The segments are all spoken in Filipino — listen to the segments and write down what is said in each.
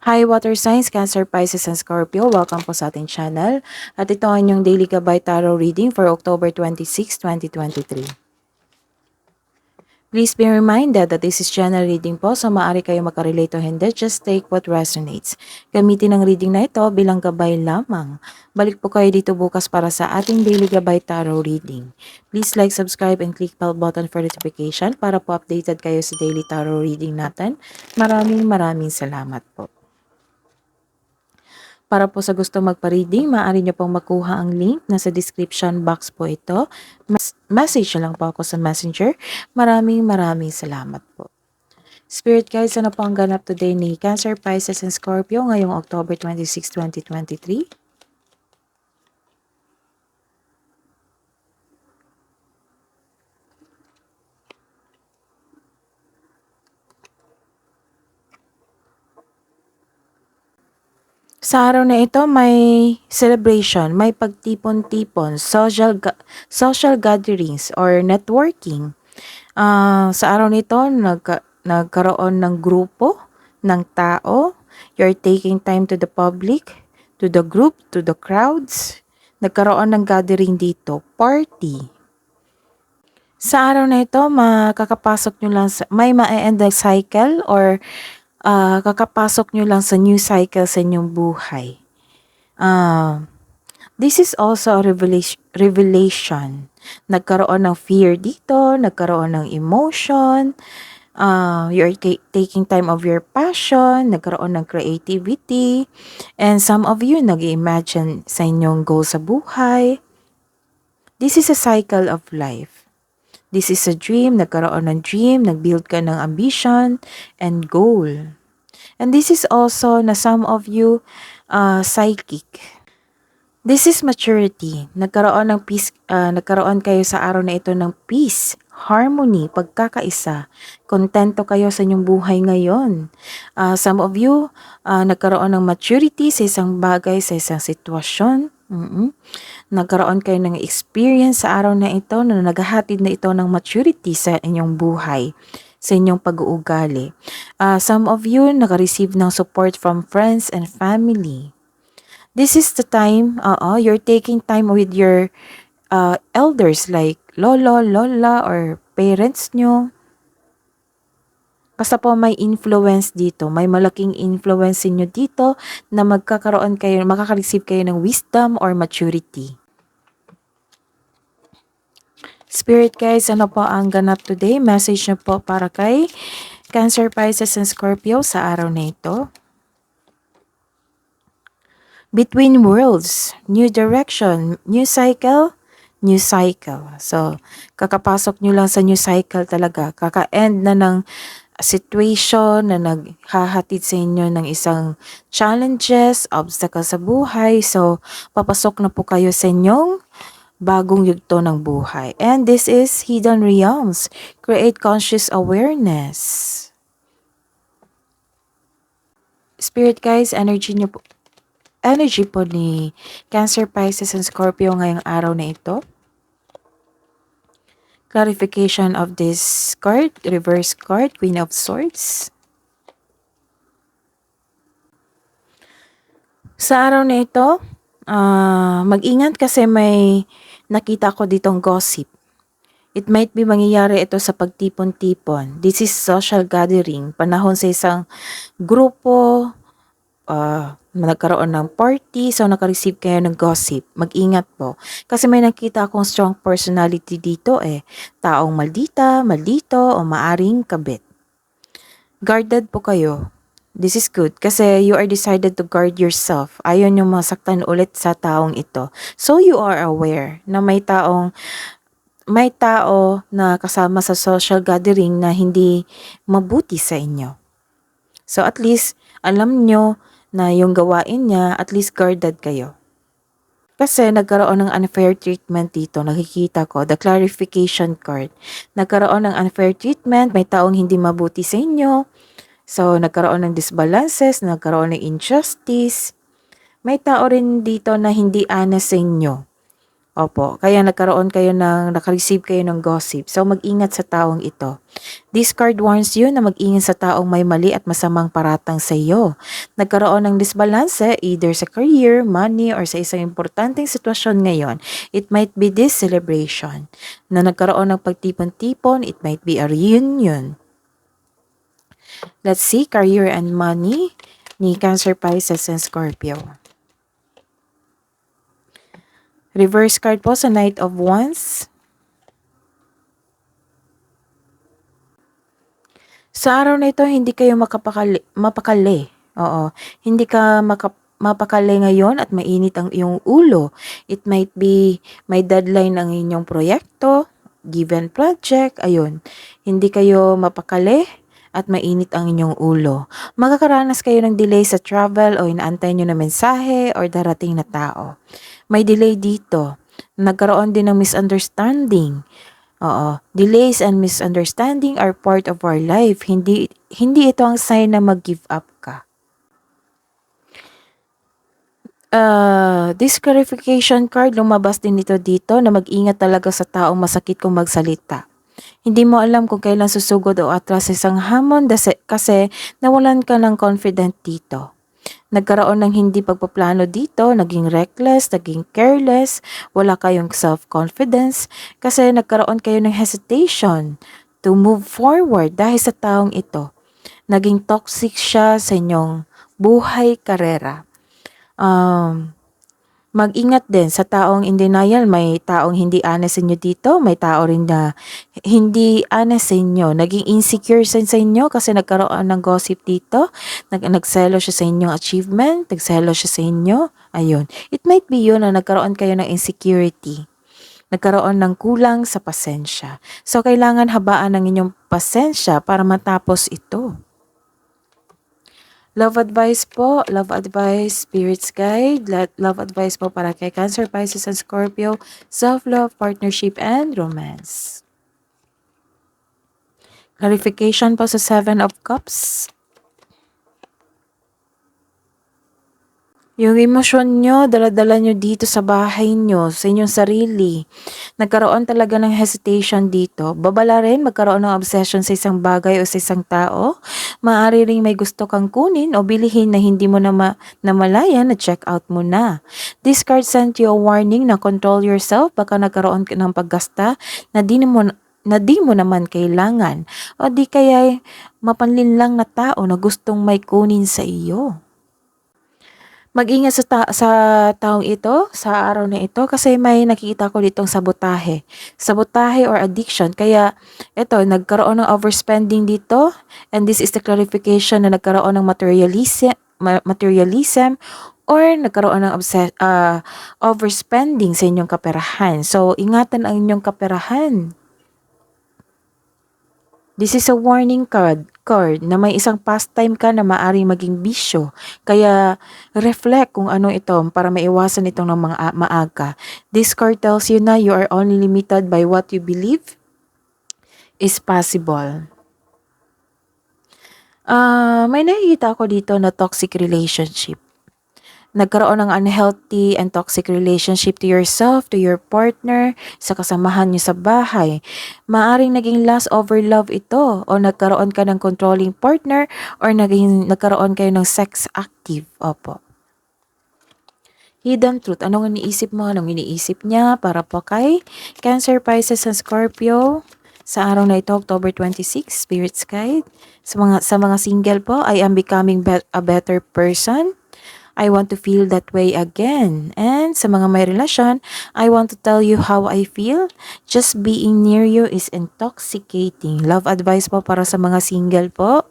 Hi Water Signs, Cancer, Pisces, and Scorpio. Welcome po sa ating channel. At ito ang inyong Daily Gabay Tarot Reading for October 26, 2023. Please be reminded that this is general reading po, so maaari kayo makarelate o hindi. Just take what resonates. Gamitin ang reading na ito bilang gabay lamang. Balik po kayo dito bukas para sa ating Daily Gabay Tarot Reading. Please like, subscribe, and click bell button for notification para po updated kayo sa Daily Tarot Reading natin. Maraming salamat po. Para po sa gusto magpa-reading, maaari nyo pong makuha ang link. Nasa description box po ito. Message lang po ako sa messenger. Maraming salamat po. Spirit guides, ano po ang ganap today ni Cancer, Pisces, and Scorpio ngayong October 26, 2023? Sa araw na ito, may celebration, may pagtipon-tipon, social gatherings or networking. Sa araw nito, nagkaroon ng grupo ng tao. You're taking time to the public, to the group, to the crowds. Nagkaroon ng gathering dito, party. Sa araw na ito, makakapasok nyo lang sa, may ma-end the cycle or kakapasok nyo lang sa new cycle sa inyong buhay. This is also a revelation. Nagkaroon ng fear dito, nagkaroon ng emotion, you're taking time of your passion, nagkaroon ng creativity, and some of you nag-imagine sa inyong goal sa buhay. This is a cycle of life. This is a dream, nagkaroon ng dream, nag-build ka ng ambition and goal. And this is also na some of you psychic. This is maturity. Nagkaroon ng peace, nagkaroon kayo sa araw na ito ng peace, harmony, pagkakaisa. Kontento kayo sa inyong buhay ngayon. Some of you, nagkaroon ng maturity sa isang bagay, sa isang sitwasyon. Nagkaroon kayo ng experience sa araw na ito na naghahatid na ito ng maturity sa inyong buhay, sa inyong pag-uugali. Some of you naka-receive ng support from friends and family. This is the time, you're taking time with your elders like lolo, lola, or parents nyo. Basta po may influence dito, may malaking influence inyo dito na makaka-receive kayo ng wisdom or maturity. Spirit guys, ano po ang ganap today? Message nyo po para kay Cancer, Pisces, and Scorpio sa araw na ito. Between worlds, new direction, new cycle, new cycle. So, kakapasok nyo lang sa new cycle talaga. Kaka-end na ng situation na naghahatid sa inyo ng isang challenges, obstacles sa buhay. So, papasok na po kayo sa inyong bagong yugto ng buhay. And this is Hidden Realms. Create conscious awareness. Spirit guys, energy po ni Cancer, Pisces, and Scorpio ngayong araw na ito. Clarification of this card, reverse card, Queen of Swords. Sa araw na ito, mag-ingat kasi may nakita ko ditong gossip. It might be mangyayari ito sa pagtipon-tipon. This is social gathering, panahon sa isang grupo, nagkaroon ng party, so naka-receive kayo ng gossip. Mag-ingat po. Kasi may nakita akong strong personality dito taong maldito, o maaring kabit. Guarded po kayo. This is good kasi you are decided to guard yourself. Ayaw nyo masaktan ulit sa taong ito. So you are aware na may tao na kasama sa social gathering na hindi mabuti sa inyo. So at least alam nyo na yung gawain niya, at least guarded kayo. Kasi nagkaroon ng unfair treatment dito, nakikita ko, the clarification card. Nagkaroon ng unfair treatment, may taong hindi mabuti sa inyo. So nagkaroon ng disbalances, nagkaroon ng injustice. May tao rin dito na hindi honest sa inyo. Opo, kaya naka-receive kayo ng gossip. So, mag-ingat sa taong ito. This card warns you na mag-ingat sa taong may mali at masamang paratang sa iyo. Nagkaroon ng disbalanse either sa career, money, or sa isang importanteng sitwasyon ngayon. It might be this celebration. Na nagkaroon ng pagtipon-tipon, it might be a reunion. Let's see, career and money ni Cancer, Pisces, and Scorpio. Reverse card po sa Knight of Wands. Sa araw na ito, hindi kayo mapakali. Oo. Hindi ka mapakali ngayon at mainit ang iyong ulo. It might be may deadline ang inyong proyekto, given project, ayun. Hindi kayo mapakali at mainit ang inyong ulo. Magkakaranas kayo ng delay sa travel o inaantay nyo na mensahe or darating na tao. May delay dito. Nagkaroon din ng misunderstanding. Oo. Delays and misunderstanding are part of our life. Hindi ito ang sign na mag-give up ka. This clarification card, lumabas din ito dito na mag-ingat talaga sa taong masakit kung magsalita. Hindi mo alam kung kailan susugod o atras sa isang hamon kasi nawalan ka ng confident dito. Nagkaroon ng hindi pagpaplano dito, naging reckless, naging careless, wala kayong self-confidence kasi nagkaroon kayo ng hesitation to move forward dahil sa taong ito. Naging toxic siya sa inyong buhay, karera. Mag-ingat din sa taong in denial, may taong hindi honest sa inyo dito, may tao rin na hindi honest sa inyo, naging insecure sa inyo kasi nagkaroon ng gossip dito, nagselo siya sa inyong achievement, nagselo siya sa inyo, ayun. It might be yun na nagkaroon kayo ng insecurity, nagkaroon ng kulang sa pasensya. So, kailangan habaan ng inyong pasensya para matapos ito. Love advice po, love advice, spirits guide, love advice po para kay Cancer, Pisces, and Scorpio, self-love, partnership, and romance. Clarification po sa 7 of Cups. Yung emosyon nyo, dala-dala nyo dito sa bahay nyo, sa inyong sarili. Nagkaroon talaga ng hesitation dito. Babala rin, magkaroon ng obsession sa isang bagay o sa isang tao. Maaari ring may gusto kang kunin o bilihin na hindi mo namalayan na check out mo na. This card sent you a warning na control yourself. Baka nagkaroon ka ng paggasta na di mo naman kailangan. O di kaya mapanlinlang na tao na gustong may kunin sa iyo. Mag-ingat sa taong ito, sa araw na ito, kasi may nakikita ko ditong sabotahe. Sabotahe or addiction. Kaya, ito, nagkaroon ng overspending dito. And this is the clarification na nagkaroon ng materialism or nagkaroon ng overspending sa inyong kaperahan. So, ingatan ang inyong kaperahan. This is a warning card na may isang pastime ka na maaaring maging bisyo. Kaya reflect kung ano ito para maiwasan itong ng mga maaga. This card tells you na you are only limited by what you believe is possible. May nakikita ako dito na toxic relationship. Nagkaroon ng unhealthy and toxic relationship to yourself, to your partner, sa kasamahan niyo sa bahay. Maaring naging lust over love ito o nagkaroon ka ng controlling partner or nagkaroon kayo ng sex active. Opo. Hidden truth. Anong iniisip mo? Anong iniisip niya para po kay Cancer, Pisces, and Scorpio? Sa araw na ito, October 26, Spirits Guide. Sa mga single po, I am becoming a better person. I want to feel that way again. And sa mga may relasyon, I want to tell you how I feel. Just being near you is intoxicating. Love advice po para sa mga single po.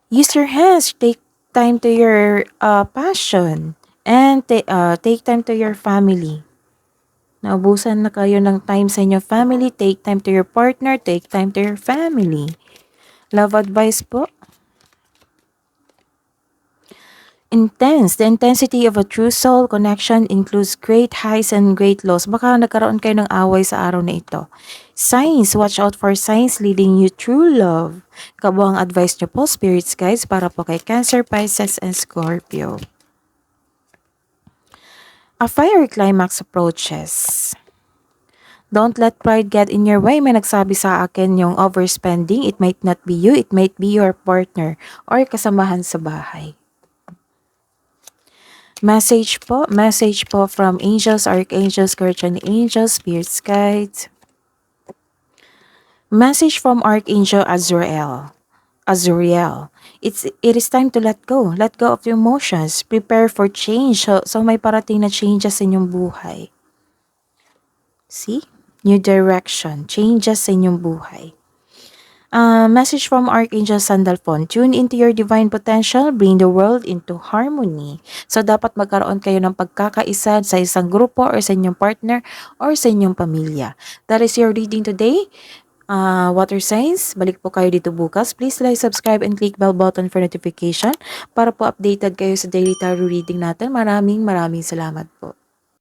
Use your hands. Take time to your passion. And take time to your family. Naubusan na kayo ng time sa inyong family. Take time to your partner. Take time to your family. Love advice po. Intense. The intensity of a true soul connection includes great highs and great lows. Baka nagkaroon kayo ng away sa araw na ito. Signs. Watch out for signs leading you true love. Kabuang advice nyo po, spirits guys, para po kay Cancer, Pisces, and Scorpio. A fiery climax approaches. Don't let pride get in your way. May nagsabi sa akin yung overspending. It might not be you. It might be your partner or kasamahan sa bahay. Message po from angels, archangels, guardian angels, spirits, guides. Message from Archangel Azrael. Azrael. It is time to let go. Let go of your emotions. Prepare for change. So may parating na changes sa inyong buhay. See? New direction. Changes sa inyong buhay. Message from Archangel Sandalphon. Tune into your divine potential. Bring the world into harmony. So dapat magkaroon kayo ng pagkakaisa sa isang grupo or sa inyong partner or sa inyong pamilya. That is your reading today. Water signs, balik po kayo dito bukas. Please like, subscribe, and click bell button for notification para po updated kayo sa daily tarot reading natin. Maraming salamat po.